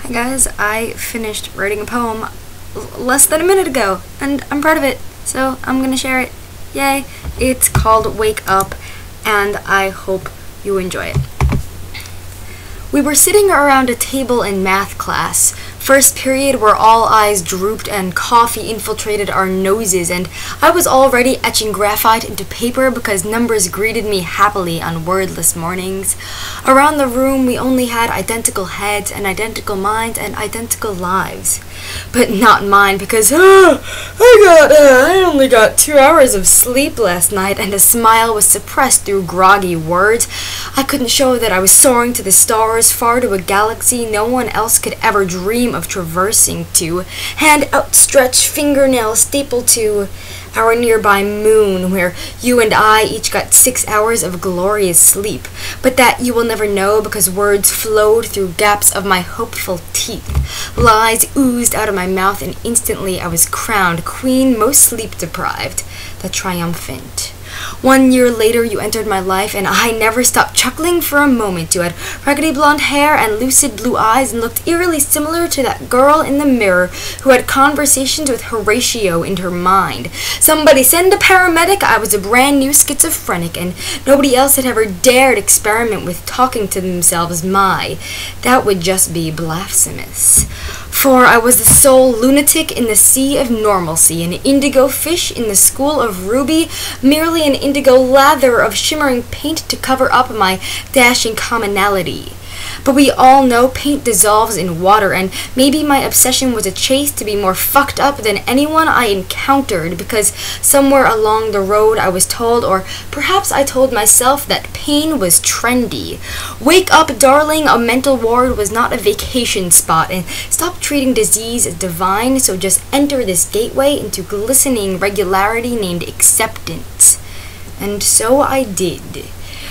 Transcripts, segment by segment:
Hi guys, I finished writing a poem less than a minute ago, and I'm proud of it, so I'm gonna share it. Yay! It's called Wake Up, and I hope you enjoy it. We were sitting around a table in math class, first period where all eyes drooped and coffee infiltrated our noses, and I was already etching graphite into paper because numbers greeted me happily on wordless mornings. Around the room we only had identical heads and identical minds and identical lives. But not mine, because I only got 2 hours of sleep last night, and a smile was suppressed through groggy words. I couldn't show that I was soaring to the stars, far to a galaxy no one else could ever dream of traversing to, hand outstretched, fingernail stapled to our nearby moon, where you and I each got 6 hours of glorious sleep, but that you will never know because words flowed through gaps of my hopeful teeth. Lies oozed out of my mouth, and instantly I was crowned queen most sleep-deprived, the triumphant. 1 year later you entered my life, and I never stopped chuckling for a moment. You had raggedy blonde hair and lucid blue eyes and looked eerily similar to that girl in the mirror who had conversations with Horatio in her mind. Somebody send a paramedic! I was a brand new schizophrenic, and nobody else had ever dared experiment with talking to themselves. That would just be blasphemous. For I was the sole lunatic in the sea of normalcy, an indigo fish in the school of Ruby, merely an indigo lather of shimmering paint to cover up my dashing commonality. But we all know paint dissolves in water, and maybe my obsession was a chase to be more fucked up than anyone I encountered, because somewhere along the road I was told, or perhaps I told myself, that pain was trendy. Wake up, darling, a mental ward was not a vacation spot, and stop treating disease as divine, so just enter this gateway into glistening regularity named acceptance. And so I did.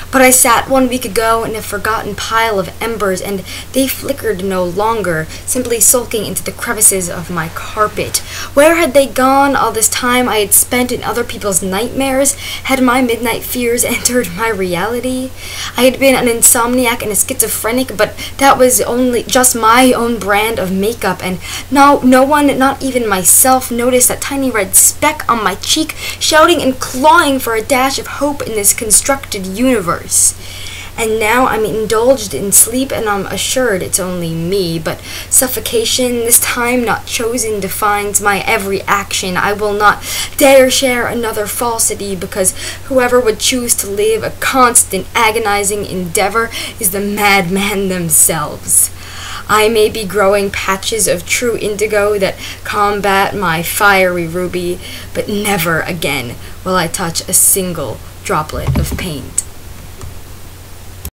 But I sat 1 week ago in a forgotten pile of embers, and they flickered no longer, simply sulking into the crevices of my carpet. Where had they gone all this time I had spent in other people's nightmares? Had my midnight fears entered my reality? I had been an insomniac and a schizophrenic, but that was only just my own brand of makeup, and no one, not even myself, noticed that tiny red speck on my cheek, shouting and clawing for a dash of hope in this constructed universe. And now I'm indulged in sleep, and I'm assured it's only me, but suffocation, this time not chosen, defines my every action. I will not dare share another falsity, because whoever would choose to live a constant agonizing endeavor is the madman themselves. I may be growing patches of true indigo that combat my fiery ruby, but never again will I touch a single droplet of paint.